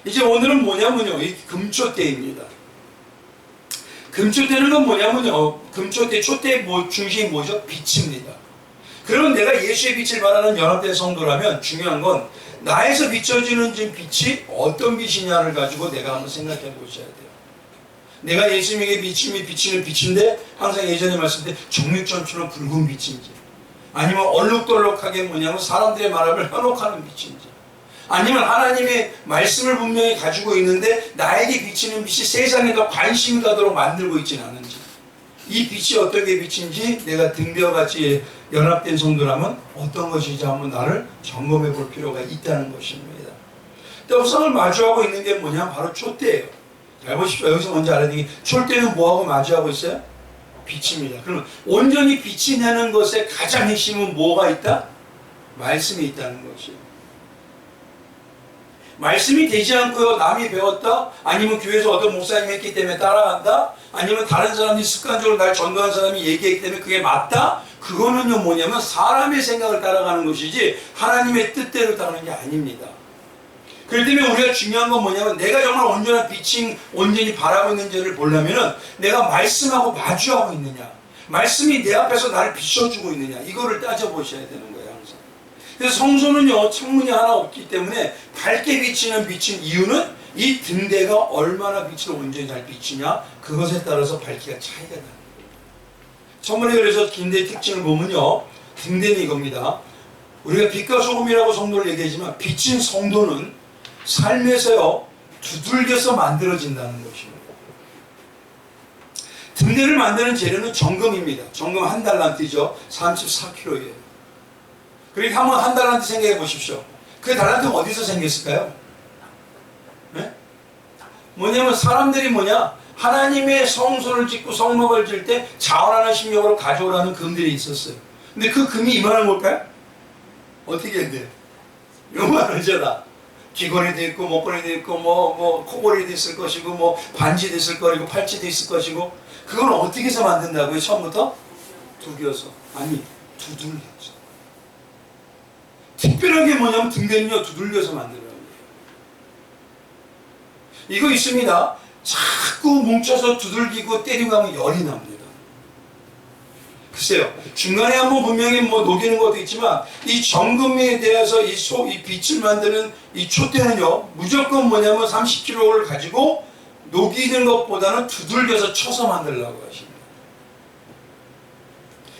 이제 오늘은 뭐냐면요, 이 금초대입니다. 금초대는 건 뭐냐면요, 금초대, 초대의 중심이 뭐죠? 빛입니다. 그러면 내가 예수의 빛을 발하는 연합된 성도라면 중요한 건 나에서 비춰지는 지금 빛이 어떤 빛이냐를 가지고 내가 한번 생각해 보셔야 돼요. 내가 예수님에게 비치는 빛인데 항상 예전에 말씀드린 정육점처럼 붉은 빛인지, 아니면 얼룩덜룩하게 뭐냐면 사람들의 말함을 현혹하는 빛인지, 아니면 하나님의 말씀을 분명히 가지고 있는데 나에게 비치는 빛이 세상에 더 관심이 가도록 만들고 있지는 않은지, 이 빛이 어떤 게 빛인지 내가 등대와 같이 연합된 성도라면 어떤 것인지 한번 나를 점검해 볼 필요가 있다는 것입니다. 떡상을 마주하고 있는 게 뭐냐? 바로 촛대예요. 잘 보십시오. 여기서 먼저 알아야 되는 게 촛대는 뭐하고 마주하고 있어요? 빛입니다. 그러면 온전히 빛이 나는 것의 가장 핵심은 뭐가 있다? 말씀이 있다는 것이에요. 말씀이 되지 않고요, 남이 배웠다? 아니면 교회에서 어떤 목사님이 했기 때문에 따라간다? 아니면 다른 사람이 습관적으로 날 전도한 사람이 얘기했기 때문에 그게 맞다? 그거는요 뭐냐면 사람의 생각을 따라가는 것이지 하나님의 뜻대로 따르는 게 아닙니다. 그렇기 때문에 우리가 중요한 건 뭐냐면 내가 정말 온전한 빛이 온전히 바라고 있는지를 보려면은 내가 말씀하고 마주하고 있느냐, 말씀이 내 앞에서 나를 비춰주고 있느냐, 이거를 따져보셔야 되는 거예요. 그래서 성소는요, 창문이 하나 없기 때문에 밝게 비치는 빛인 이유는 이 등대가 얼마나 빛을 온전히 잘 비치냐, 그것에 따라서 밝기가 차이가 나는 거예요. 저번에 그래서 등대의 특징을 보면요, 등대는 이겁니다. 우리가 빛과 소금이라고 성도를 얘기하지만 빛인 성도는 삶에서요 두들겨서 만들어진다는 것입니다. 등대를 만드는 재료는 정금입니다. 정금 한 달란트죠. 34kg예요. 그러니까 한번 한 달란트 생각해 보십시오. 그 달란트는 어디서 생겼을까요? 네? 뭐냐면 사람들이 하나님의 성소를 짓고 성막을 질 때 자원하는 심령으로 가져오라는 금들이 있었어요. 근데 그 금이 이만한 걸까요? 어떻게 해야 돼요? 요만하잖아. 귀걸이도 있고 목걸이도 있고 코걸이도 있을 것이고 반지도 있을 거리고 팔찌도 있을 것이고, 그걸 어떻게 해서 만든다고요? 처음부터? 두겨서. 아니, 두들겨서. 특별하게 뭐냐면 등대는요 두들겨서 만들어요. 이거 있습니다. 자꾸 뭉쳐서 두들기고 때리고 하면 열이 납니다. 글쎄요, 중간에 한번 분명히 녹이는 것도 있지만 이 정금에 대해서 이 빛을 만드는 이 촛대는요 무조건 뭐냐면 30kg를 가지고 녹이는 것보다는 두들겨서 쳐서 만들려고 하십니다.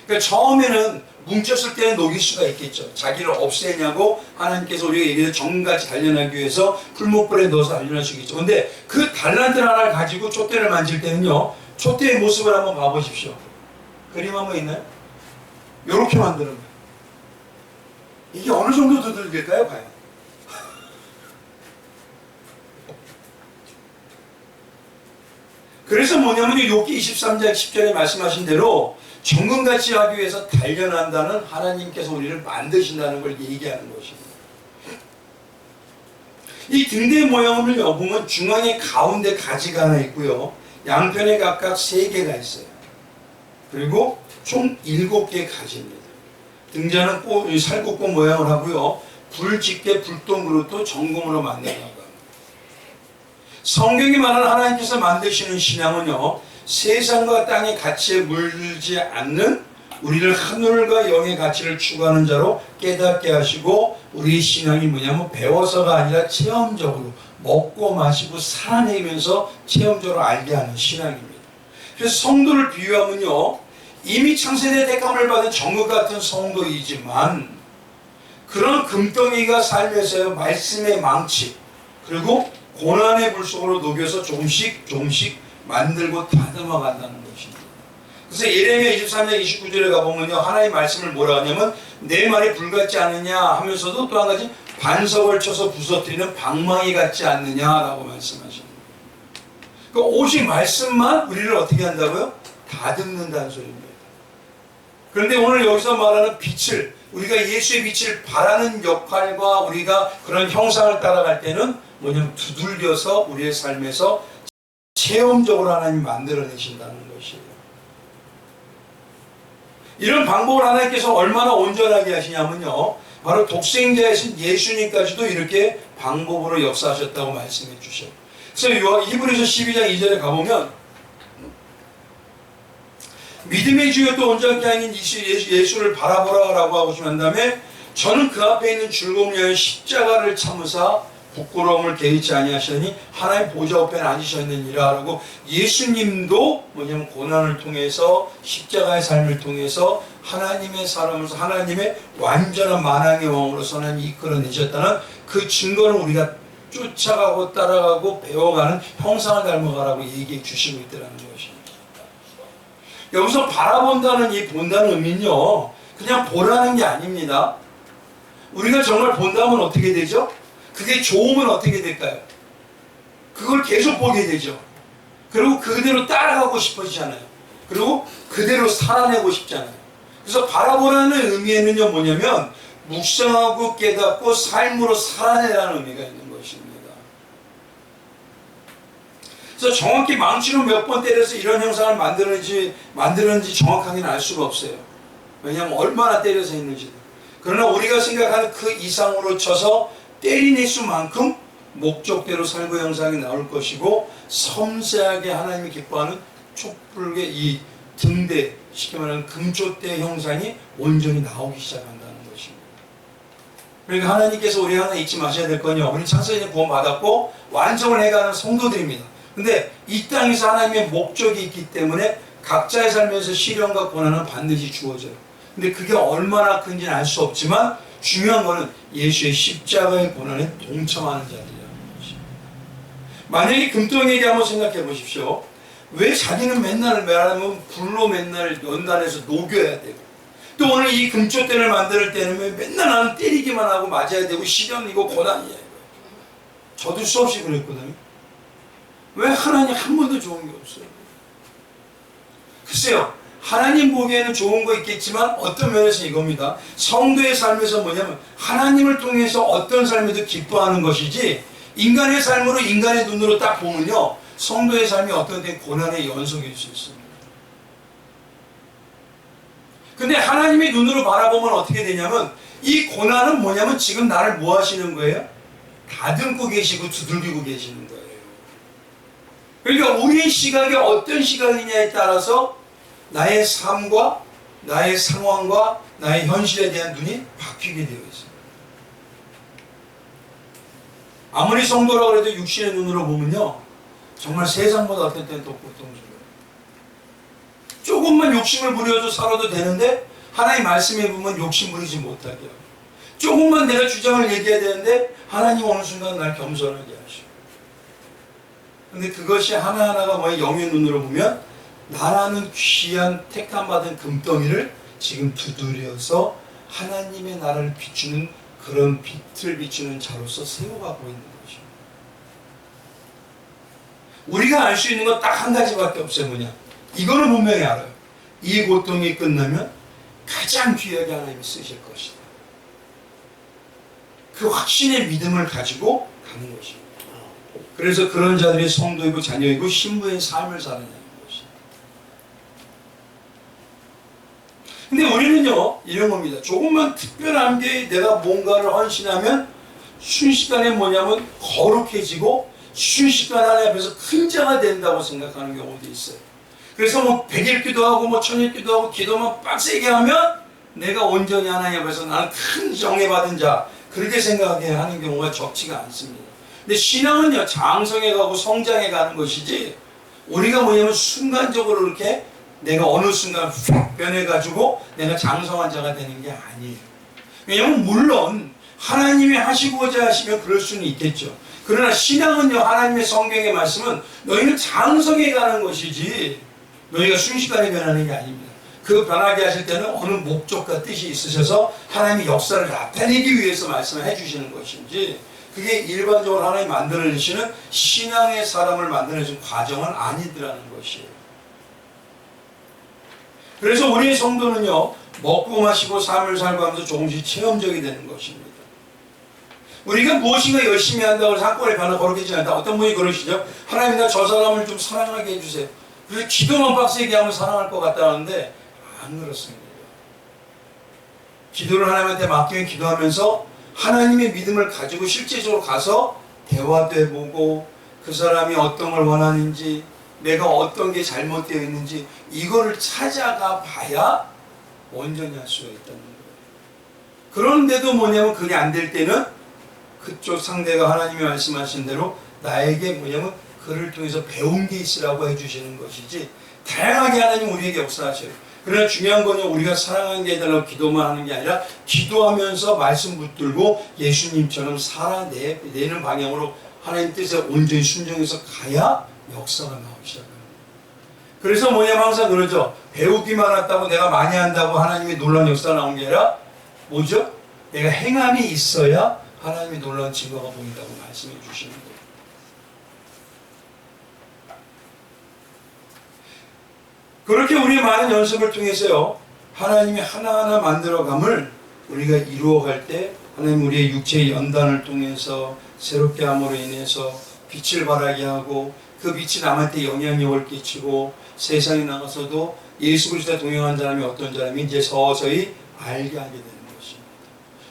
그러니까 처음에는 뭉쳤을 때는 녹일 수가 있겠죠. 자기를 없애냐고 하나님께서 우리가 얘기해서 정금같이 단련하기 위해서 풀목불에 넣어서 단련하시겠죠. 근데 그 달란트 하나를 가지고 촛대를 만질 때는요, 촛대의 모습을 한번 봐보십시오. 그림 한번 있나요? 이렇게 만드는 거예요. 이게 어느 정도 두들길까요? 과연? 그래서 뭐냐면 욥기 23장 10절에 말씀하신 대로 정금같이 하기 위해서 단련한다는 하나님께서 우리를 만드신다는 걸 얘기하는 것입니다. 이 등대 모양을 보면 중앙에 가운데 가지가 하나 있고요, 양편에 각각 3개가 있어요. 그리고 총 7개의 가지입니다. 등자는 살갗꽃 모양을 하고요, 불집게 불똥으로 또 정금으로 만들어가고 합니다. 성경이 말하는 하나님께서 만드시는 신앙은요, 세상과 땅의 가치에 물들지 않는 우리를 하늘과 영의 가치를 추구하는 자로 깨닫게 하시고, 우리의 신앙이 뭐냐면 배워서가 아니라 체험적으로 먹고 마시고 살아내면서 체험적으로 알게 하는 신앙입니다. 그래서 성도를 비유하면요, 이미 창세대 택함을 받은 정금 같은 성도이지만 그런 금덩이가 삶에서 말씀의 망치 그리고 고난의 불 속으로 녹여서 조금씩 만들고 다듬어 간다는 것입니다. 그래서 예레미야 23장 29절에 가보면요, 하나님의 말씀을 뭐라 하냐면 내 말이 불같지 않느냐 하면서도 또 한 가지 반석을 쳐서 부서뜨리는 방망이 같지 않느냐라고 말씀하십니다. 그러니까 오직 말씀만 우리를 어떻게 한다고요? 다듬는다는 소리입니다. 그런데 오늘 여기서 말하는 빛을, 우리가 예수의 빛을 바라는 역할과 우리가 그런 형상을 따라갈 때는 뭐냐면 두들겨서 우리의 삶에서 체험적으로 하나님 만들어내신다는 것이에요. 이런 방법을 하나님께서 얼마나 온전하게 하시냐면요, 바로 독생자이신 예수님까지도 이렇게 방법으로 역사하셨다고 말씀해 주셔요. 그래서 히브리서 12장 2절에 가보면 믿음의 주여 또 온전케 하는 예수를 바라보라라고 하고 난 다음에 저는 그 앞에 있는 즐거움을 위하여 십자가를 참으사 부끄러움을 개의치 아니하시니 하나님 보좌 앞에 앉으셨느니라 라고 예수님도 뭐냐면 고난을 통해서 십자가의 삶을 통해서 하나님의 사람으로서 하나님의 완전한 만왕의 왕으로서 하나님 이끌어내셨다는 그 증거는 우리가 쫓아가고 따라가고 배워가는 형상을 닮아가라고 얘기해 주시고 있더라는 것입니다. 여기서 바라본다는 이 본다는 의미는요 그냥 보라는 게 아닙니다. 우리가 정말 본다면 어떻게 되죠? 그게 좋으면 어떻게 될까요? 그걸 계속 보게 되죠. 그리고 그대로 따라가고 싶어지잖아요. 그리고 그대로 살아내고 싶잖아요. 그래서 바라보라는 의미에는요 뭐냐면 묵상하고 깨닫고 삶으로 살아내라는 의미가 있는 것입니다. 그래서 정확히 망치로 몇 번 때려서 이런 형상을 만들었는지 정확하게는 알 수가 없어요. 왜냐하면 얼마나 때려서 했는지. 그러나 우리가 생각하는 그 이상으로 쳐서 때리낼 수만큼 목적대로 살고 형상이 나올 것이고 섬세하게 하나님이 기뻐하는 촛불의 이 등대, 쉽게 말하면 금촛대 형상이 온전히 나오기 시작한다는 것입니다. 그러니까 하나님께서 우리 하나 잊지 마셔야 될 건요. 우리 창세전에 구원받았고 완성을 해가는 성도들입니다. 근데 이 땅에서 하나님의 목적이 있기 때문에 각자의 삶에서 시련과 고난은 반드시 주어져요. 근데 그게 얼마나 큰지는 알 수 없지만 중요한 거는 예수의 십자가의 고난에 동참하는 자들이라는 것입니다. 만약에 금덩이에게 한번 생각해 보십시오. 왜 자기는 맨날 말하면 불로 맨날 연단해서 녹여야 되고 또 오늘 이 금초대를 만들 때는 왜 맨날 나는 때리기만 하고 맞아야 되고 시련이고 고난이야. 저도 수없이 그랬거든요. 왜 하나님 한 번도 좋은 게 없어요? 글쎄요. 하나님 보기에는 좋은 거 있겠지만 어떤 면에서 이겁니다. 성도의 삶에서 뭐냐면 하나님을 통해서 어떤 삶에도 기뻐하는 것이지 인간의 삶으로 인간의 눈으로 딱 보면요. 성도의 삶이 어떤 때 고난의 연속일 수 있습니다. 근데 하나님의 눈으로 바라보면 어떻게 되냐면 이 고난은 뭐냐면 지금 나를 뭐 하시는 거예요? 다듬고 계시고 두들기고 계시는 거예요. 그러니까 우리의 시각이 어떤 시각이냐에 따라서 나의 삶과 나의 상황과 나의 현실에 대한 눈이 바뀌게 되어 있습니다. 아무리 성도라고 해도 육신의 눈으로 보면요. 정말 세상보다 어떤 때는 더 고통스러워요. 조금만 욕심을 부려서 살아도 되는데 하나님 말씀에 보면 욕심 부리지 못하게 하고 조금만 내가 주장을 얘기해야 되는데 하나님 어느 순간 날 겸손하게 하시고 근데 그것이 하나하나가 뭐의 영의 눈으로 보면 나라는 귀한 택함받은 금덩이를 지금 두드려서 하나님의 나라를 비추는 그런 빛을 비추는 자로서 세워가고 있는 것입니다. 우리가 알 수 있는 건 딱 한 가지밖에 없어요. 뭐냐? 이거는 분명히 알아요. 이 고통이 끝나면 가장 귀하게 하나님이 쓰실 것이다. 그 확신의 믿음을 가지고 가는 것입니다. 그래서 그런 자들이 성도이고 자녀이고 신부의 삶을 살아내는 것입니다. 근데 우리는요 이런 겁니다. 조금만 특별한 게 내가 뭔가를 헌신하면 순식간에 뭐냐면 거룩해지고 순식간 하나님 앞에서 큰 자가 된다고 생각하는 경우도 있어요. 그래서 뭐 100일 기도하고 뭐 1000일 기도하고 기도만 빡세게 하면 내가 온전히 하나님 앞에서 나는 큰 정예받은 자 그렇게 생각하게 하는 경우가 적지가 않습니다. 근데 신앙은요 장성해 가고 성장해 가는 것이지 우리가 뭐냐면 순간적으로 이렇게 내가 어느 순간 휙 변해가지고 내가 장성한 자가 되는 게 아니에요. 왜냐하면 물론 하나님이 하시고자 하시면 그럴 수는 있겠죠. 그러나 신앙은요 하나님의 성경의 말씀은 너희는 장성해 가는 것이지 너희가 순식간에 변하는 게 아닙니다. 그 변하게 하실 때는 어느 목적과 뜻이 있으셔서 하나님의 역사를 나타내기 위해서 말씀을 해주시는 것인지 그게 일반적으로 하나님이 만들어내시는 신앙의 사람을 만들어내시는 과정은 아니더라는 것이에요. 그래서 우리의 성도는요 먹고 마시고 삶을 살고 하면서 조금씩 체험적이 되는 것입니다. 우리가 무엇인가 열심히 한다고 해서 한꺼번에 변화 거룩해지지 않다. 어떤 분이 그러시죠. 하나님 나 저 사람을 좀 사랑하게 해주세요. 그래서 기도만 빡세게 하면 사랑할 것 같다는데 안 그렇습니다. 기도를 하나님한테 맡기면 기도하면서 하나님의 믿음을 가지고 실제적으로 가서 대화도 해보고 그 사람이 어떤 걸 원하는지 내가 어떤 게 잘못되어 있는지 이거를 찾아가 봐야 온전히 할 수가 있다는 거예요. 그런데도 뭐냐면 그게 안 될 때는 그쪽 상대가 하나님이 말씀하신 대로 나에게 뭐냐면 그를 통해서 배운 게 있으라고 해주시는 것이지 다양하게 하나님 우리에게 역사하셔요. 그러나 중요한 거는 우리가 사랑하는 게 해달라고 기도만 하는 게 아니라 기도하면서 말씀 붙들고 예수님처럼 살아내는 방향으로 하나님 뜻에 온전히 순종해서 가야 역사가 나오기 시작합니다. 그래서 뭐냐면 항상 그러죠. 배우기만 했다고 내가 많이 한다고 하나님의 놀라운 역사가 나온 게 아니라 뭐죠? 내가 행함이 있어야 하나님의 놀라운 증거가 보인다고 말씀해 주시는 거예요. 그렇게 우리의 많은 연습을 통해서요, 하나님이 하나하나 만들어감을 우리가 이루어갈 때 하나님 우리의 육체의 연단을 통해서 새롭게 함으로 인해서 빛을 발하게 하고 그 빛이 남한테 영향력을 끼치고 세상에 나가서도 예수 그리스도와 동행한 사람이 어떤 사람이 이제 서서히 알게 하게 되는 것입니다.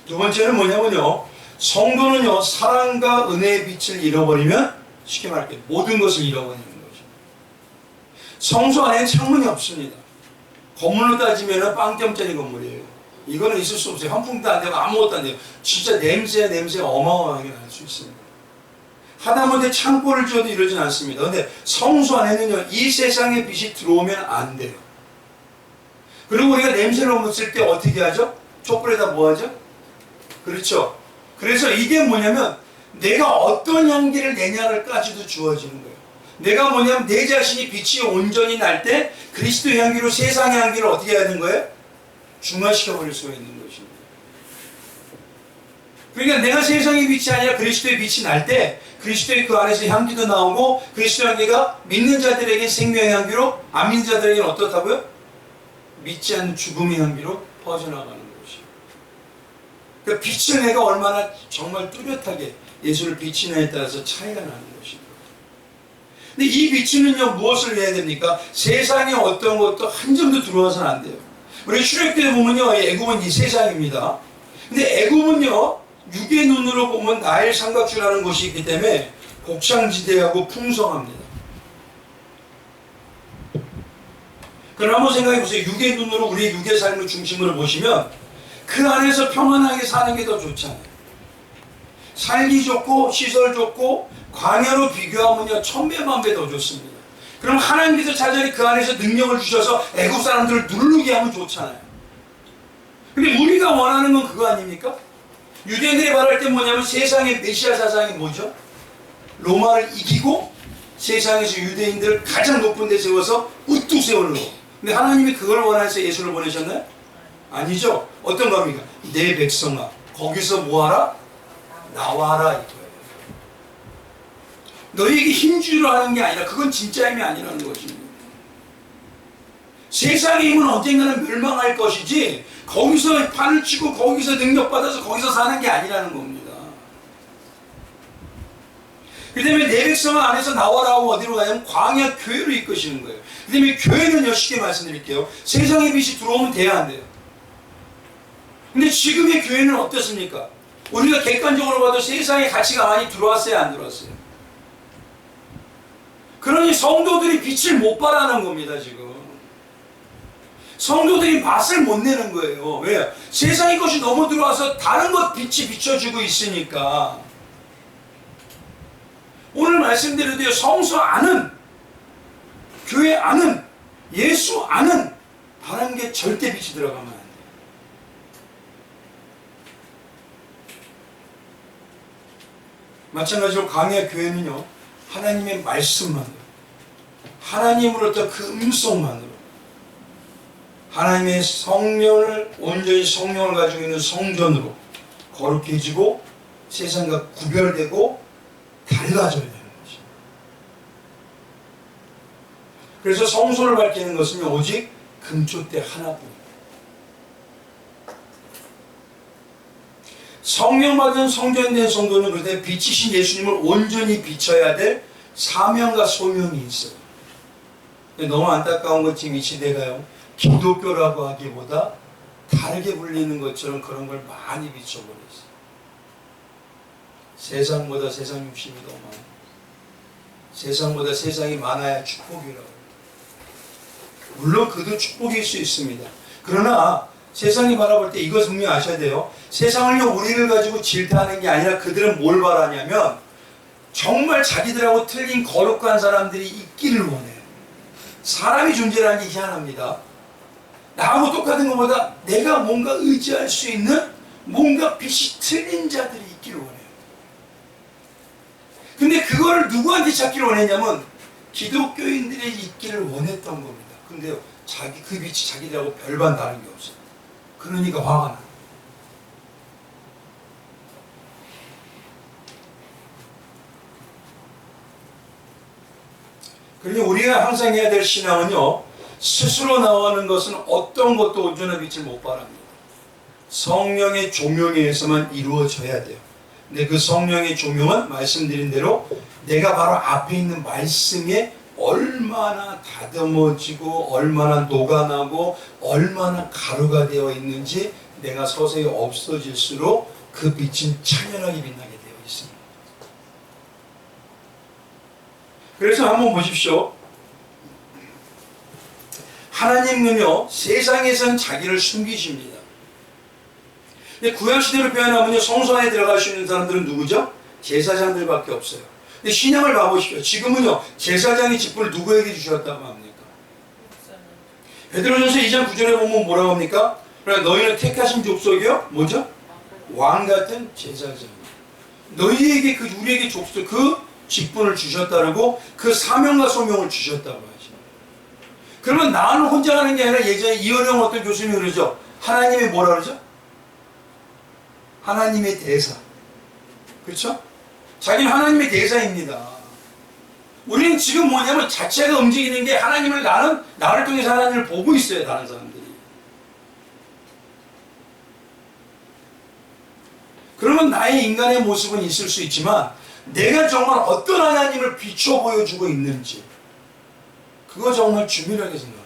두 번째는 뭐냐면요, 성도는요 사랑과 은혜의 빛을 잃어버리면 쉽게 말할게요 모든 것을 잃어버리는 거죠. 성소 안에는 창문이 없습니다. 건물로 따지면 빵점짜리 건물이에요. 이거는 있을 수 없어요. 환풍도 안 되고 아무것도 안 돼요. 진짜 냄새가 어마어마하게 날 수 있습니다. 하다못해 창고를 지어도 이러진 않습니다. 그런데 성소 안에는요 이 세상의 빛이 들어오면 안 돼요. 그리고 우리가 냄새를 맡을 때 어떻게 하죠? 촛불에다 뭐 하죠? 그렇죠. 그래서 이게 뭐냐면 내가 어떤 향기를 내냐를까지도 주어지는 거예요. 내가 뭐냐면 내 자신이 빛이 온전히 날 때 그리스도의 향기로 세상의 향기를 어떻게 해야 되는 거예요? 중화시켜 버릴 수가 있는 것입니다. 그러니까 내가 세상의 빛이 아니라 그리스도의 빛이 날 때 그리스도의 그 안에서 향기도 나오고 그리스도의 향기가 믿는 자들에게 생명의 향기로 안 믿는 자들에게는 어떻다고요? 믿지 않는 죽음의 향기로 퍼져나가는 것이에요. 그러니까 빛을 내가 얼마나 정말 뚜렷하게 예수를 비치느냐에 따라서 차이가 나는 것입니다. 근데 이 빛은요 무엇을 해야 됩니까? 세상에 어떤 것도 한 점도 들어와서는 안 돼요. 우리 출애굽기에 보면요 애굽은 이 세상입니다. 근데 애굽은요 육의 눈으로 보면 나일 삼각주라는 곳이 있기 때문에 곡창지대하고 풍성합니다. 그럼 한번 생각해 보세요. 육의 눈으로 우리의 육의 삶의 중심으로 보시면 그 안에서 평안하게 사는 게 더 좋잖아요. 살기 좋고 시설 좋고 광야로 비교하면요 1000배 더 좋습니다. 그럼 하나님께서 차라리 그 안에서 능력을 주셔서 애굽 사람들을 누르게 하면 좋잖아요. 근데 우리가 원하는 건 그거 아닙니까? 유대인들이 말할 때 뭐냐면 세상의 메시아 사상이 뭐죠? 로마를 이기고 세상에서 유대인들을 가장 높은 데 세워서 우뚝 세우는 거. 근데 하나님이 그걸 원해서 예수를 보내셨나요? 아니죠. 어떤 겁니까? 내 백성아 거기서 뭐하라? 나와라 이거예요. 너희에게 힘주려 하는 게 아니라 그건 진짜 힘이 아니라는 것입니다. 세상의 힘은 언젠가는 멸망할 것이지 거기서 판을 치고 거기서 능력받아서 거기서 사는 게 아니라는 겁니다. 그 다음에 내 백성아 안에서 나와라 하고 어디로 가냐면 광야 교회로 이끄시는 거예요. 그 다음에 교회는요 쉽게 말씀드릴게요. 세상의 빛이 들어오면 돼야 안 돼요. 근데 지금의 교회는 어떻습니까? 우리가 객관적으로 봐도 세상의 가치가 많이 들어왔어요 안 들어왔어요? 그러니 성도들이 빛을 못 발하는 겁니다 지금. 성도들이 맛을 못 내는 거예요. 왜요? 세상의 것이 너무 들어와서 다른 것 빛이 비춰주고 있으니까. 오늘 말씀드려도요 성소 안은 교회 안은 예수 안은 다른 게 절대 빛이 들어가면 안 돼요. 마찬가지로 광야 교회는요 하나님의 말씀만으로 하나님으로부터 그 음성만으로 하나님의 성령을 온전히 성령을 가지고 있는 성전으로 거룩해지고 세상과 구별되고 달라져야 되는 것입니다. 그래서 성소를 밝히는 것은 오직 금초대 하나뿐입니다. 성령 받은 성전된 성도는 그때 빛이신 예수님을 온전히 비춰야 될 사명과 소명이 있어요. 너무 안타까운 것 지금 이 시대가요 기독교라고 하기보다 다르게 불리는 것처럼 그런 걸 많이 비춰버렸어요. 세상보다 세상 욕심이 더 많아. 세상보다 세상이 많아야 축복이라고. 물론 그도 축복일 수 있습니다. 그러나 세상이 바라볼 때 이것 분명히 아셔야 돼요. 세상을요 우리를 가지고 질타하는 게 아니라 그들은 뭘 바라냐면 정말 자기들하고 틀린 거룩한 사람들이 있기를 원해요. 사람이 존재라는 게 희한합니다. 나하고 똑같은 것보다 내가 뭔가 의지할 수 있는 뭔가 빛이 틀린 자들이 있기를 원해요. 근데 그거를 누구한테 찾기를 원했냐면 기독교인들이 있기를 원했던 겁니다. 근데요 그 빛이 자기들하고 별반 다른 게 없어요. 그러니까 화가 나요. 그러니 우리가 항상 해야 될 신앙은요 스스로 나오는 것은 어떤 것도 온전한 빛을 못 발합니다. 성령의 조명에 의해서만 이루어져야 돼요. 근데 그 성령의 조명은 말씀드린 대로 내가 바로 앞에 있는 말씀에 얼마나 다듬어지고 얼마나 녹아나고 얼마나 가루가 되어 있는지 내가 서서히 없어질수록 그 빛은 찬연하게 빛나게 되어 있습니다. 그래서 한번 보십시오. 하나님은요 세상에선 자기를 숨기십니다. 근데 구약시대로 표현하면요 성소 안에 들어갈 수 있는 사람들은 누구죠? 제사장들밖에 없어요. 근데 신약을 봐보십시오. 지금은요 제사장의 직분을 누구에게 주셨다고 합니까? 베드로전서 2장 9절에 보면 뭐라고 합니까? 그러니까 너희는 택하신 족속이요 뭐죠? 왕같은 제사장. 너희에게 우리에게 족속 그 직분을 주셨다고 그 사명과 소명을 주셨다고 하죠. 그러면 나는 혼자 하는 게 아니라 예전에 이현영 어떤 교수님이 그러죠. 하나님이 뭐라 그러죠? 하나님의 대사. 그렇죠? 자기는 하나님의 대사입니다. 우리는 지금 뭐냐면 자체가 움직이는 게 하나님을 나를 통해서 하나님을 보고 있어요. 다른 사람들이. 그러면 나의 인간의 모습은 있을 수 있지만 내가 정말 어떤 하나님을 비춰 보여주고 있는지 그거 정말 중요하게 생각하죠.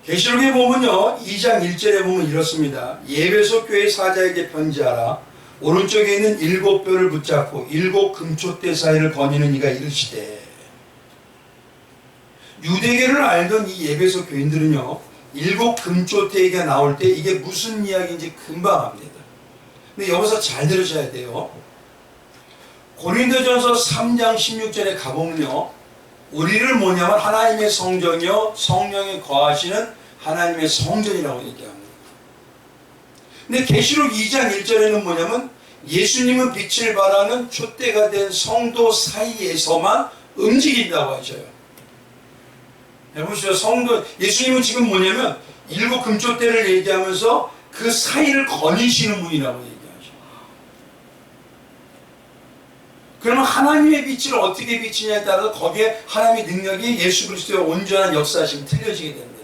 계시록에 보면요 2장 1절에 보면 이렇습니다. 예배소 교회 사자에게 편지하라. 오른쪽에 있는 7뼈를 붙잡고 7 금초대 사이를 거니는 이가 이르시되. 유대계를 알던 이 예배소 교인들은요 7 금초대가 나올 때 이게 무슨 이야기인지 금방 압니다. 근데 여기서 잘 들으셔야 돼요. 고린도전서 3장 16절에 가보면요 우리를 뭐냐면 하나님의 성전이요 성령에 거하시는 하나님의 성전이라고 얘기합니다. 근데 계시록 2장 1절에는 뭐냐면 예수님은 빛을 발하는 촛대가 된 성도 사이에서만 움직인다고 하셔요. 보시죠. 예수님은 지금 뭐냐면 7 금초대를 얘기하면서 그 사이를 거니시는 분이라고 얘기하죠. 그러면 하나님의 빛을 어떻게 비치냐에 따라서 거기에 하나님의 능력이 예수 그리스도의 온전한 역사심이 틀려지게 됩니다.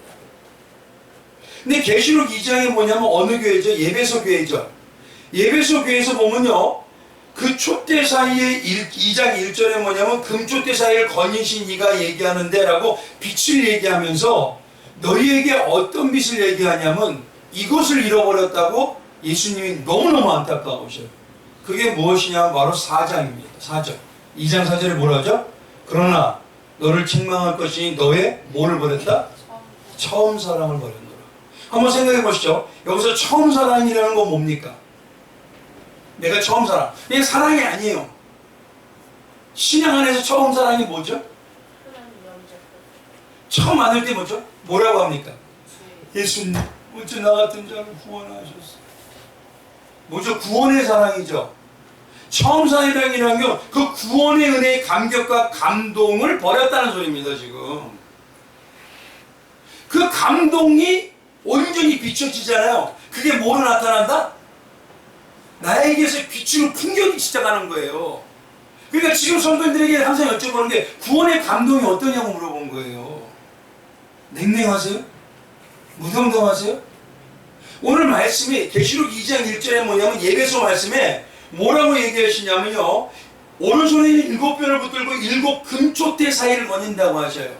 근데 계시록 2장에 뭐냐면 어느 교회죠? 예배소 교회죠. 예배소 교회에서 보면요 그 촛대 사이에 2장 1절에 뭐냐면 금촛대 사이를 거니신 이가 얘기하는데 라고 빛을 얘기하면서 너희에게 어떤 빛을 얘기하냐면 이것을 잃어버렸다고 예수님이 너무너무 안타까우셔요. 그게 무엇이냐면 바로 사장입니다. 4절. 2장 4절에 뭐라 하죠? 그러나 너를 책망할 것이니 너의 뭐를 버렸다? 처음 사랑을 버렸노라. 한번 생각해 보시죠. 여기서 처음 사랑이라는 건 뭡니까? 내가 처음 사랑. 이게 사랑이 아니에요. 신앙 안에서 처음 사랑이 뭐죠? 처음 만날 때 뭐죠? 뭐라고 합니까? 예수님, 어째 나 같은 자를 구원하셨어. 뭐죠? 구원의 사랑이죠. 처음 사랑이라는 게 그 구원의 은혜의 감격과 감동을 버렸다는 소리입니다. 지금 그 감동이 온전히 비춰지잖아요. 그게 뭐로 나타난다? 나에게서 빛으로 풍겨지기 시작하는 거예요. 그러니까 지금 성도님들에게 항상 여쭤보는 게 구원의 감동이 어떠냐고 물어본 거예요. 냉랭하세요? 무덤덤하세요? 오늘 말씀이 계시록 2장 1절에 뭐냐면 예배소 말씀에 뭐라고 얘기하시냐면요 오른손에 있는 7뼈를 붙들고 7 금초대 사이를 거닌다고 하셔요.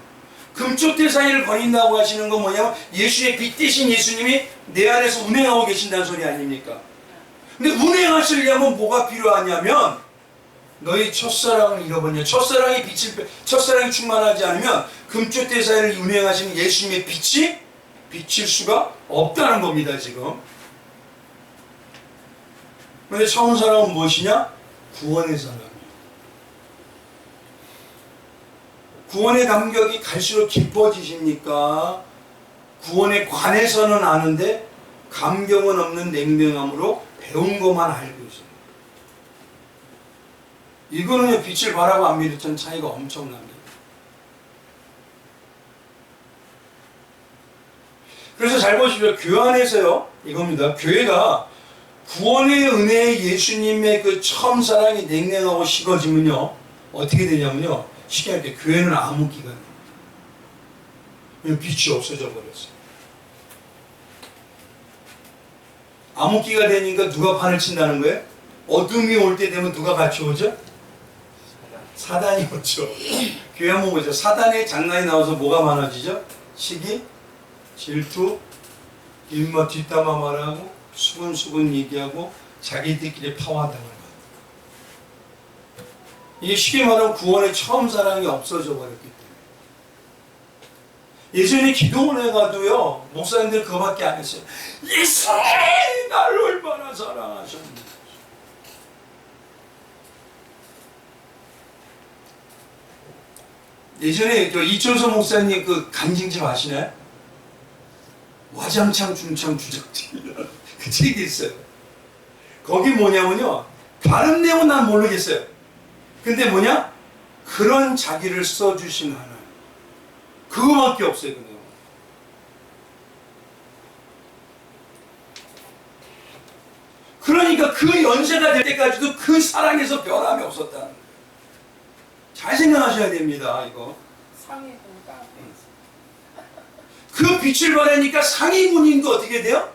금쪽대 사이를 거린다고 하시는 건 뭐냐면 예수의 빛 대신 예수님이 내 안에서 운행하고 계신다는 소리 아닙니까? 근데 운행하시려면 뭐가 필요하냐면 너희 첫사랑을 잃어버려. 첫사랑이 충만하지 않으면 금쪽대 사이를 운행하시는 예수님의 빛이 비칠 수가 없다는 겁니다, 지금. 근데 처음 사랑은 무엇이냐? 구원의 사랑이에요. 구원의 감격이 갈수록 깊어지십니까? 구원에 관해서는 아는데 감격은 없는 냉정함으로 배운 것만 알고 있어요. 이거는 빛을 바라고 안 믿을 차이가 엄청납니다. 그래서 잘 보십시오. 교회 안에서요, 이겁니다. 교회가 구원의 은혜의 예수님의 그 처음 사랑이 냉랭하고 식어지면요, 어떻게 되냐면요, 쉽게 할때 교회는 암흑기가 돼요. 빛이 없어져 버렸어요. 암흑기가 되니까 누가 판을 친다는 거예요? 어둠이 올 때 되면 누가 같이 오죠? 사단이 오죠. 교회 한번 보죠. 사단의 장난이 나와서 뭐가 많아지죠? 시기, 질투, 입맛 뒷담화 말하고 수근수근 얘기하고 자기들끼리 파화당을 받아요. 이게 쉽게 말하면 구원의 처음 사랑이 없어져 버렸기 때문에. 예전에 기도원에 가도요, 목사님들 그거밖에 안 했어요. 이 사람이 나를 얼마나 사랑하셨는지. 예전에 이철서 목사님 그 간증집 아시나요? 와장창 중창 주작집이라는 그 책이 있어요. 거기 뭐냐면요, 다른 내용은 난 모르겠어요. 근데 뭐냐? 그런 자기를 써주신 하나님. 그거밖에 없어요, 그 내용. 그러니까 그 연세가 될 때까지도 그 사랑에서 변함이 없었다는 거예요. 잘 생각하셔야 됩니다, 이거. 그 빛을 발하니까 상위 군인도 어떻게 돼요?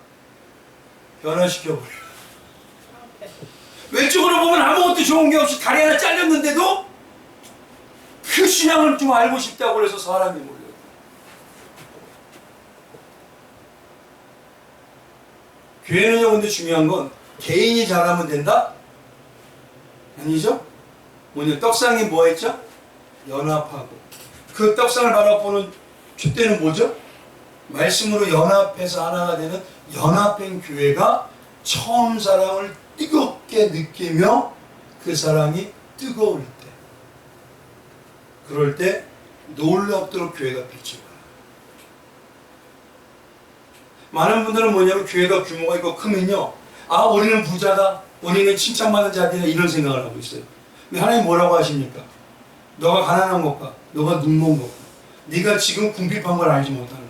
변화시켜버려요. 왼쪽으로 보면 아무것도 좋은 게 없이 다리 하나 잘렸는데도 그 신앙을 좀 알고 싶다고 해서 사람이 몰려요. 교회는요, 근데 중요한 건 개인이 잘하면 된다? 아니죠? 뭐냐, 떡상이 뭐 했죠? 연합하고. 그 떡상을 바라보는 주때는 뭐죠? 말씀으로 연합해서 하나가 되는 연합된 교회가 처음 사랑을 뜨겁게 느끼며 그 사랑이 뜨거울 때, 그럴 때 놀랍도록 교회가 빛이 나요. 많은 분들은 뭐냐면 교회가 규모가 있고 크면요, 아, 우리는 부자다, 우리는 칭찬받는 자들이다, 이런 생각을 하고 있어요. 근데 하나님 뭐라고 하십니까? 너가 가난한 것과 너가 눈먼 것과 네가 지금 궁핍한 걸 알지 못하는 거야.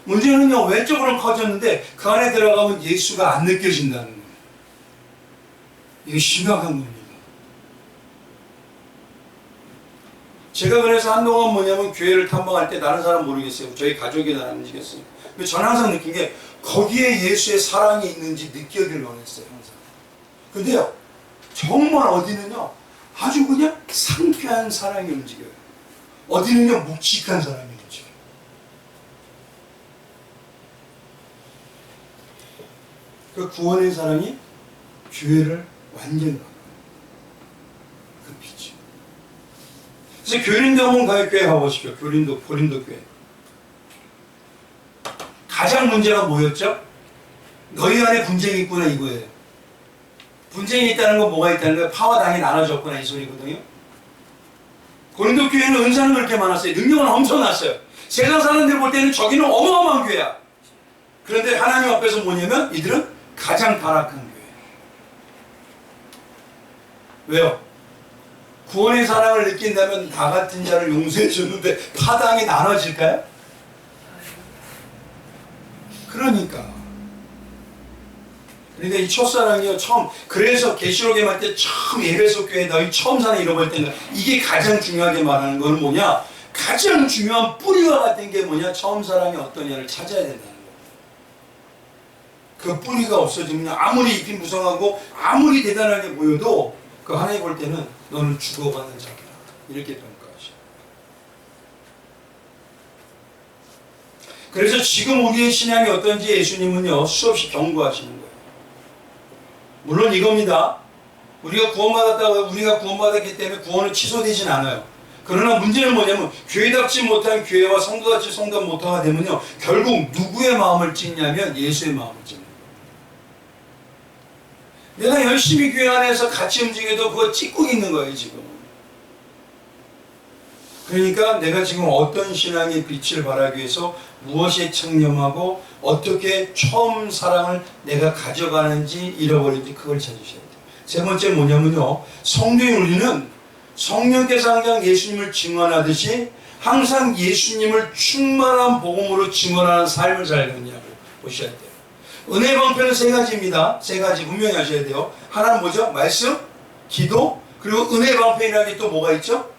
문제는요, 왼쪽으로는 커졌는데 그 안에 들어가면 예수가 안 느껴진다는 거예요. 이게 심각한 겁니다. 제가 그래서 한동안 뭐냐면 교회를 탐방할 때 다른 사람 모르겠어요. 저희 가족이 나랑 움직였어요. 근데 저는 항상 느낀 게 거기에 예수의 사랑이 있는지 느끼기를 원했어요, 항상. 근데요, 정말 어디는요, 아주 그냥 상쾌한 사랑이 움직여요. 어디는요, 묵직한 사랑이 움직여요. 그 구원의 사랑이 교회를 완전히 바꿔요. 그 빛이. 그래서 교린도 한번 교회 가보십시오. 고린도 교회. 가장 문제가 뭐였죠? 너희 안에 분쟁이 있구나, 이거예요. 분쟁이 있다는 건 뭐가 있다는 거예요? 파워당이 나눠졌구나, 이 소리거든요. 고린도 교회는 은사는 그렇게 많았어요. 능력은 엄청났어요. 세상 사람들 볼 때는 저기는 어마어마한 교회야. 그런데 하나님 앞에서 뭐냐면 이들은 가장 타락한 교회. 왜요? 구원의 사랑을 느낀다면 나 같은 자를 용서해 줬는데 파당이 나눠질까요? 그러니까 이 첫사랑이요, 처음. 그래서 계시록에 말할 때 처음 에베소 교회 너희 처음 사랑 잃어버릴 때는 이게 가장 중요하게 말하는 건 뭐냐? 가장 중요한 뿌리와 같은 게 뭐냐? 처음 사랑이 어떠냐를 찾아야 된다는 거예요. 그 뿌리가 없어지면 아무리 잎이 무성하고 아무리 대단하게 보여도 그 하나님 볼 때는 너는 죽어가는 자다. 이렇게 평가하셔. 그래서 지금 우리의 신앙이 어떤지 예수님은요 수없이 경고하시는 거예요. 물론 이겁니다. 우리가 구원받았기 때문에 구원은 취소되진 않아요. 그러나 문제는 뭐냐면 교회답지 못한 교회와 성도답지 성도 못하게 되면요 결국 누구의 마음을 찢냐면 예수의 마음을 찢는 거예요. 내가 열심히 교회 안에서 같이 움직여도 그거 찢고 있는 거예요 지금. 그러니까 내가 지금 어떤 신앙의 빛을 발하기 위해서 무엇에 청렴하고 어떻게 처음 사랑을 내가 가져가는지 잃어버린지 그걸 찾으셔야 돼요. 세 번째 뭐냐면요 성도인 우리는 성령께서 항상 예수님을 증언하듯이 항상 예수님을 충만한 복음으로 증언하는 삶을 살겠냐고 보셔야 돼요. 은혜 방편은 세 가지입니다. 세 가지 분명히 하셔야 돼요. 하나는 뭐죠? 말씀, 기도, 그리고 은혜 방편이라는 게 또 뭐가 있죠?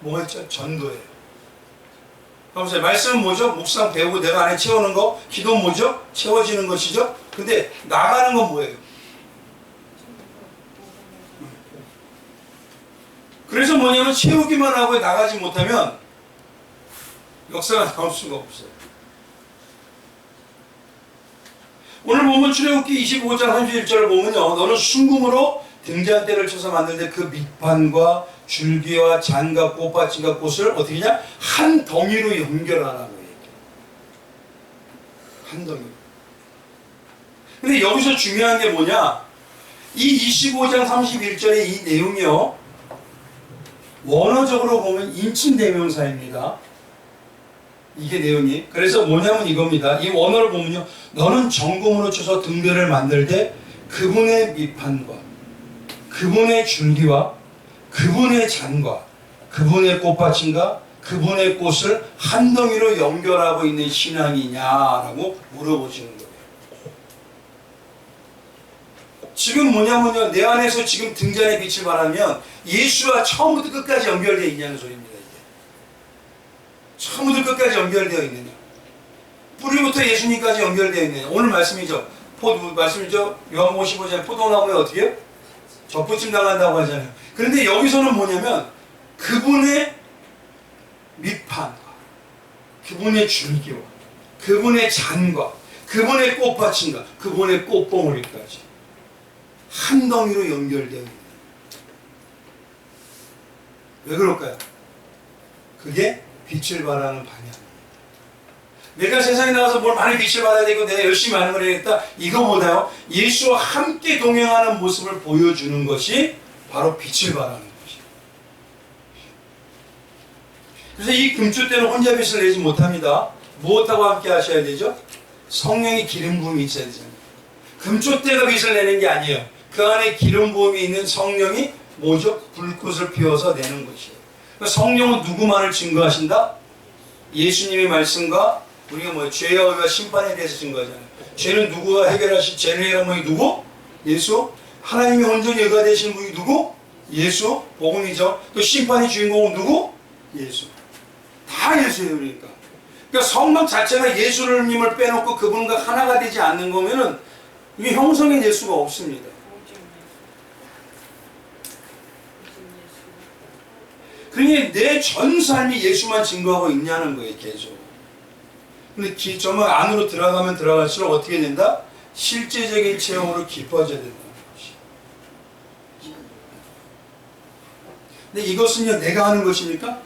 뭐가 있죠? 전도예요. 보세요. 말씀은 뭐죠? 묵상 배우고 내가 안에 채우는 거. 기도는 뭐죠? 채워지는 것이죠. 근데 나가는 건 뭐예요? 그래서 뭐냐면 채우기만 하고 나가지 못하면 역사가 나올 수가 없어요. 오늘 보면 출애굽기 25장 31절을 보면요 너는 순금으로 등잔대를 쳐서 만드는데 그 밑판과 줄기와 잔과 꽃받침과 꽃을 어떻게 하냐? 한 덩이로 연결하라고 얘기해요. 한 덩이로. 근데 여기서 중요한 게 뭐냐? 이 25장 31절의 이 내용이요 원어적으로 보면 인칭대명사입니다. 이게 내용이. 그래서 뭐냐면 이겁니다. 이 원어를 보면요. 너는 정금으로 쳐서 등대를 만들 때 그분의 밑판과 그분의 줄기와 그분의 잔과 그분의 꽃받침과 그분의 꽃을 한 덩이로 연결하고 있는 신앙이냐라고 물어보시는 거예요. 지금 뭐냐면요 내 안에서 지금 등잔의 빛을 말하면 예수와 처음부터 끝까지 연결되어 있냐는 소리입니다. 이게. 처음부터 끝까지 연결되어 있느냐, 뿌리부터 예수님까지 연결되어 있느냐. 오늘 말씀이죠. 말씀이죠. 요한복음 15장에 포도나무에 어떻게 해요? 접붙임 당한다고 하잖아요. 그런데 여기서는 뭐냐면 그분의 밑판과 그분의 줄기와 그분의 잔과 그분의 꽃받침과 그분의 꽃봉오리까지 한 덩이로 연결되어 있는. 왜 그럴까요? 그게 빛을 발하는 방향입니다. 내가 세상에 나가서 뭘 많이 빛을 발해야 되고 내가 열심히 하는 걸 해야겠다. 이거보다요 예수와 함께 동행하는 모습을 보여주는 것이 바로 빛을 발하는 것이에요. 그래서 이 금주대는 혼자 빛을 내지 못합니다. 무엇하고 함께 하셔야 되죠? 성령의 기름 부음이 있어야 되잖아요. 금주대가 빛을 내는 게 아니에요. 그 안에 기름 부음이 있는 성령이 뭐죠? 불꽃을 피워서 내는 것이에요. 성령은 누구만을 증거하신다? 예수님의 말씀과 우리가 뭐 죄와 의와 심판에 대해서 증거하잖아요. 죄는 누구가 해결하실 죄를 해결하는 분이 누구? 예수. 하나님의 온전히 의가 되시는 분이 누구? 예수. 복음이죠. 또 심판의 주인공은 누구? 예수. 다 예수예요. 그러니까 성령 자체가 예수님을 빼놓고 그분과 하나가 되지 않는 거면은 이게 형성의 예수가 없습니다. 그러니 내 전 삶이 예수만 증거하고 있냐는 거예요, 계속. 근데 정말 안으로 들어가면 들어갈수록 어떻게 된다? 실제적인 체험으로 깊어져야 된다는 것이. 근데 이것은요, 내가 하는 것입니까?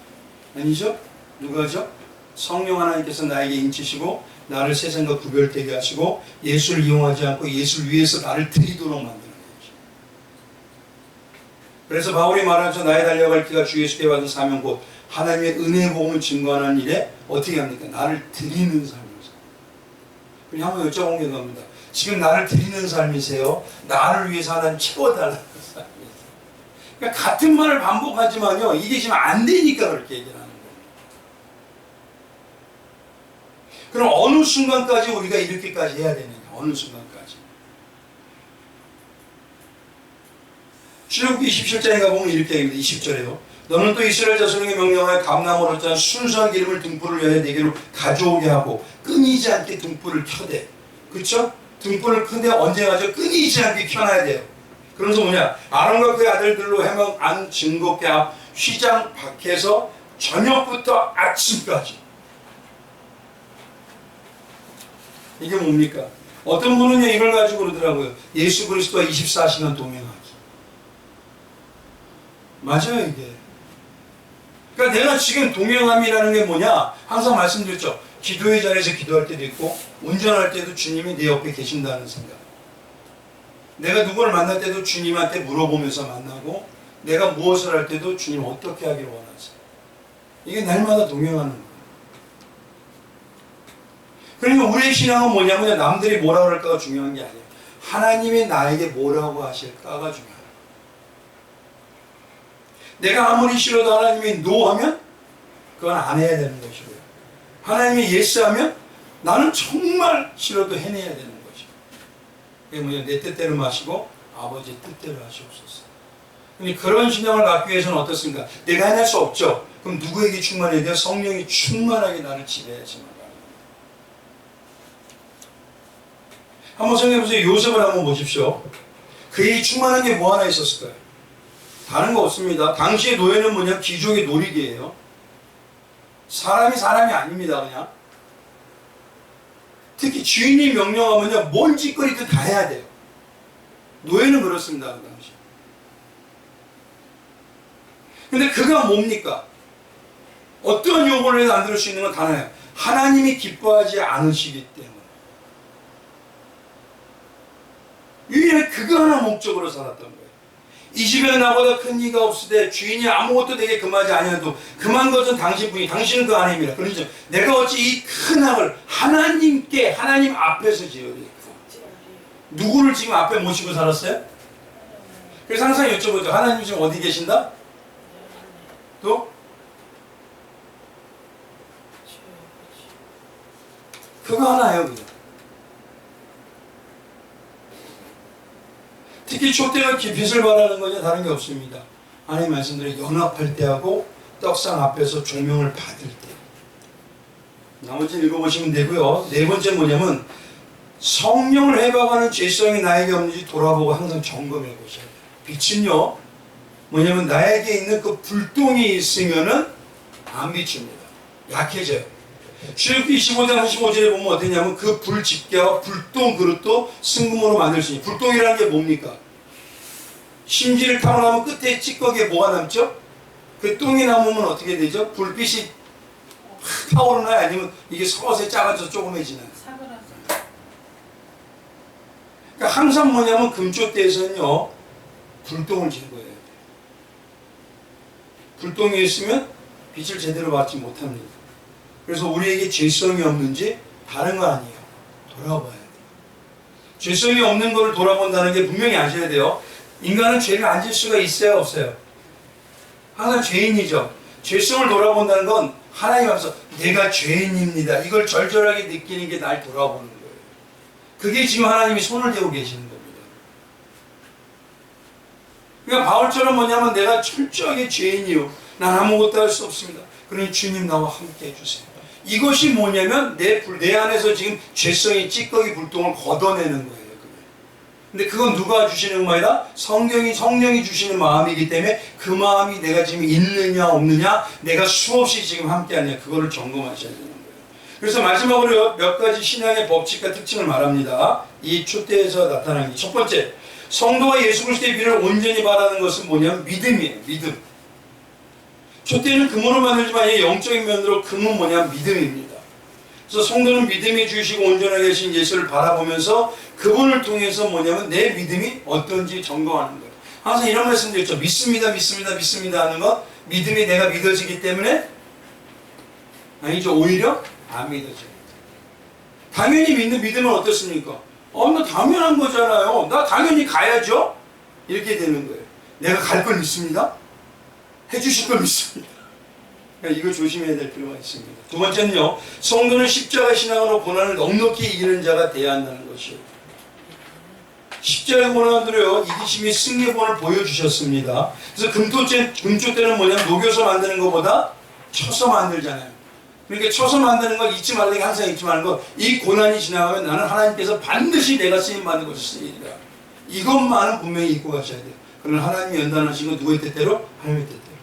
아니죠? 누가 하죠? 성령 하나님께서 나에게 인치시고 나를 세상과 구별되게 하시고 예수를 이용하지 않고 예수를 위해서 나를 드리도록 만드는 거죠. 그래서 바울이 말하죠. 나의 달려갈 길과 주 예수께 받은 사명 곧 하나님의 은혜의 복음을 증거하는 일에 어떻게 합니까? 나를 드리는 삶을 살아요. 그럼 한번 여쭤본 게 겁니다. 지금 나를 드리는 삶이세요? 나를 위해서 하나님 채워달라는 삶이세요? 그러니까 같은 말을 반복하지만요. 이게 지금 안 되니까 그렇게 얘기를 하는 거예요. 그럼 어느 순간까지 우리가 이렇게까지 해야 되느냐? 어느 순간까지? 출애굽기 27장에 가보면 이렇게 얘기합니다. 20절에요. 너는 또 이스라엘 자손에게 명령하여 감나무로 짠 순수한 기름을 등불을 위하여 내게로 가져오게 하고 끊이지 않게 등불을 켜대. 그렇죠? 등불을 켜대 언제 가죠? 끊이지 않게 켜놔야 돼요. 그러면서 뭐냐? 아론과 그의 아들들로 해먹 안 증거궤 앞 휘장 밖에서 저녁부터 아침까지. 이게 뭡니까? 어떤 분은 이걸 가지고 그러더라고요. 예수 그리스도와 24시간 동행하기. 맞아요, 이게. 그러니까 내가 지금 동행함이라는 게 뭐냐? 항상 말씀드렸죠. 기도의 자리에서 기도할 때도 있고 운전할 때도 주님이 내 옆에 계신다는 생각. 내가 누구를 만날 때도 주님한테 물어보면서 만나고 내가 무엇을 할 때도 주님 어떻게 하기를 원하세요? 이게 날마다 동행하는 거예요. 그러니까 우리의 신앙은 뭐냐면 남들이 뭐라고 할까가 중요한 게 아니에요. 하나님이 나에게 뭐라고 하실까가 중요해요. 내가 아무리 싫어도 하나님이 노하면 그건 안 해야 되는 것이고요. 하나님이 예스하면 나는 정말 싫어도 해내야 되는 것이고. 그게 뭐냐, 내 뜻대로 마시고 아버지 뜻대로 하시옵소서. 그런 신앙을 갖기 위해서는 어떻습니까? 내가 해낼 수 없죠. 그럼 누구에게 충만해야 돼요? 성령이 충만하게 나를 지배하지만. 한번 생각해보세요. 요셉을 한번 보십시오. 그의 충만한 게 뭐 하나 있었을까요? 다른 거 없습니다. 당시의 노예는 뭐냐? 귀족의 놀이개예요. 사람이 아닙니다, 그냥. 특히 주인이 명령하면요, 뭔 짓거리든 다 해야 돼요. 노예는 그렇습니다, 그 당시. 근데 그가 뭡니까? 어떤 요구를 해도 안 들을 수 있는 건 하나예요. 하나님이 기뻐하지 않으시기 때문에. 유일하게 그거 하나 목적으로 살았던 거예요. 이 집에 나보다 큰 이가 없으되 주인이 아무것도 내게 금하지 아니하도 금한 것은 당신뿐이 당신은 그 아내입니다. 그러죠. 내가 어찌 이 큰 악을 하나님께 하나님 앞에서 지으리까. 누구를 지금 앞에 모시고 살았어요? 그래서 항상 여쭤보죠. 하나님 지금 어디 계신다? 또? 그거 하나예요, 그거. 특히 촛대가 빛을 발하는 것이 다른 게 없습니다. 하나님 말씀대로 연합할 때하고 떡상 앞에서 조명을 받을 때. 나머지는 읽어보시면 되고요. 네 번째 뭐냐면 성령을 해박하는 죄성이 나에게 없는지 돌아보고 항상 점검해 보셔야 돼요. 빛은요 뭐냐면 나에게 있는 그 불똥이 있으면은 안 비춥니다. 약해져요. 출애굽기 25장 35절에 보면 어떠냐면 그 불 집게와 불똥 그릇도 승금으로 만들 수 있는. 불똥이라는 게 뭡니까? 심지를 타고 나면 끝에 찌꺼기에 뭐가 남죠? 그 똥이 남으면 어떻게 되죠? 불빛이 확 타오르나요? 아니면 이게 서서히 작아져서 조그매지나요? 그러니까 항상 뭐냐면 금쪽대에서는요 불똥을 제거해야 돼요. 불똥이 있으면 빛을 제대로 받지 못합니다. 그래서 우리에게 죄성이 없는지 다른 거 아니에요. 돌아봐야 돼요. 죄성이 없는 거를 돌아본다는 게 분명히 아셔야 돼요. 인간은 죄를 안 질 수가 있어요, 없어요? 항상 죄인이죠. 죄성을 돌아본다는 건 하나님 앞에서 내가 죄인입니다. 이걸 절절하게 느끼는 게 날 돌아보는 거예요. 그게 지금 하나님이 손을 대고 계시는 겁니다. 그러니까 바울처럼 뭐냐면 내가 철저하게 죄인이요. 난 아무것도 할 수 없습니다. 그러니 주님 나와 함께 해주세요. 이것이 뭐냐면 내 안에서 지금 죄성이 찌꺼기 불똥을 걷어내는 거예요. 근데 그건 누가 주시는 말이다? 성령이 주시는 마음이기 때문에 그 마음이 내가 지금 있느냐 없느냐 내가 수없이 지금 함께하느냐 그거를 점검하셔야 되는 거예요. 그래서 마지막으로 몇 가지 신앙의 법칙과 특징을 말합니다. 이 촛대에서 나타나는 게 첫 번째, 성도가 예수 그리스도의 빛을 온전히 바라는 것은 뭐냐면 믿음이에요. 믿음. 촛대는 금으로 만들지만 이 영적인 면으로 금은 뭐냐면 믿음입니다. 그래서 성도는 믿음이 주시고 온전하게 하신 예수를 바라보면서 그분을 통해서 뭐냐면 내 믿음이 어떤지 점검하는 거예요. 항상 이런 말씀도 있죠. 믿습니다, 믿습니다, 믿습니다 하는 것. 믿음이 내가 믿어지기 때문에 아니죠. 오히려 안 믿어져요. 당연히 믿는 믿음은 어떻습니까? 나 당연한 거잖아요. 나 당연히 가야죠. 이렇게 되는 거예요. 내가 갈 걸 믿습니다. 해주실 걸 믿습니다. 이거 조심해야 될 필요가 있습니다. 두 번째는요. 성도는 십자가 신앙으로 고난을 넉넉히 이기는 자가 되어야 한다는 것이에요. 십자가의 고난들을요. 이기심이 승리의 본을 보여주셨습니다. 그래서 금쪽대는 뭐냐면 녹여서 만드는 것보다 쳐서 만들잖아요. 그러니까 쳐서 만드는 걸 잊지 말라는 게 항상 잊지 말는 거. 이 고난이 지나가면 나는 하나님께서 반드시 내가 쓰임받는 것을 쓰리라. 이것만은 분명히 잊고 가셔야 돼요. 그러나 하나님이 연단하신 건 누구의 뜻대로? 하나님의 뜻대로.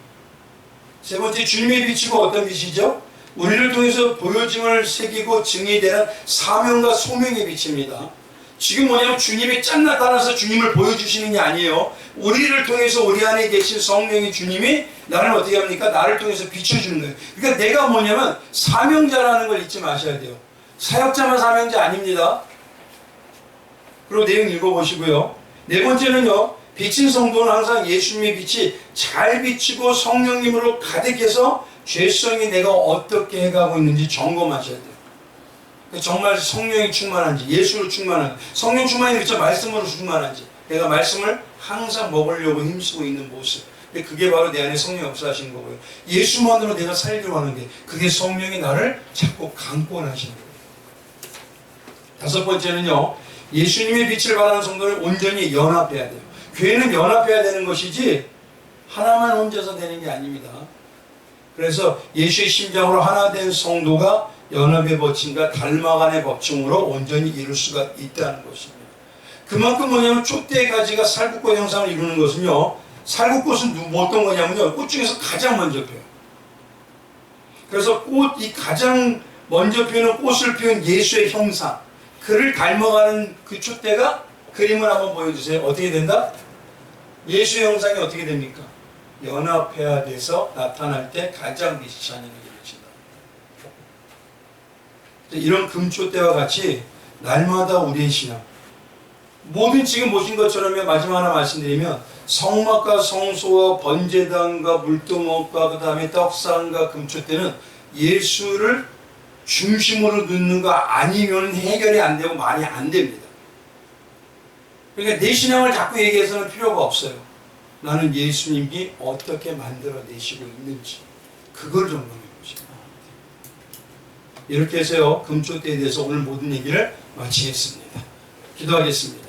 세 번째, 주님의 빛이고 어떤 빛이죠? 우리를 통해서 보여짐을 새기고 증이 되는 사명과 소명의 빛입니다. 지금 뭐냐면 주님이 짠 나타나서 주님을 보여주시는 게 아니에요. 우리를 통해서 우리 안에 계신 성령의 주님이 나를 어떻게 합니까? 나를 통해서 비춰주는 거예요. 그러니까 내가 뭐냐면 사명자라는 걸 잊지 마셔야 돼요. 사역자만 사명자 아닙니다. 그리고 내용 읽어보시고요. 네 번째는요, 비친 성도는 항상 예수님의 빛이 잘 비치고 성령님으로 가득해서 죄성이 내가 어떻게 해가고 있는지 점검하셔야 돼요. 정말 성령이 충만한지, 예수로 충만한지, 성령 충만이 그렇죠, 말씀으로 충만한지, 내가 말씀을 항상 먹으려고 힘쓰고 있는 모습. 그게 바로 내 안에 성령 역사하시는 거고요. 예수만으로 내가 살기로 하는 게, 그게 성령이 나를 자꾸 강권하시는 거예요. 다섯 번째는요, 예수님의 빛을 발하는 성도는 온전히 연합해야 돼요. 교회는 연합해야 되는 것이지 하나만 혼자서 되는 게 아닙니다. 그래서 예수의 심장으로 하나 된 성도가 연합의 법칙과 닮아간의 법칙으로 온전히 이룰 수가 있다는 것입니다. 그만큼 뭐냐면 촛대의 가지가 살구꽃 형상을 이루는 것은요, 살구꽃은 어떤 거냐면요, 꽃 중에서 가장 먼저 펴요. 그래서 이 가장 먼저 피우는 꽃을 피운 예수의 형상, 그를 닮아가는 그 촛대가, 그림을 한번 보여주세요. 어떻게 된다? 예수의 형상이 어떻게 됩니까? 연합해야 돼서 나타날 때 가장 빛이 찬양을 이루어진다. 이런 금촛대와 같이 날마다 우리의 신앙, 모든 지금 보신 것처럼 마지막 하나 말씀드리면, 성막과 성소와 번제단과 물두멍과 그 다음에 떡상과 금촛대는 예수를 중심으로 넣는 거 아니면 해결이 안 되고 말이 안 됩니다. 그러니까 내 신앙을 자꾸 얘기해서는 필요가 없어요. 나는 예수님이 어떻게 만들어내시고 있는지 그걸 점검해 보시기 바랍니다. 이렇게 해서요, 금촛대에 대해서 오늘 모든 얘기를 마치겠습니다. 기도하겠습니다.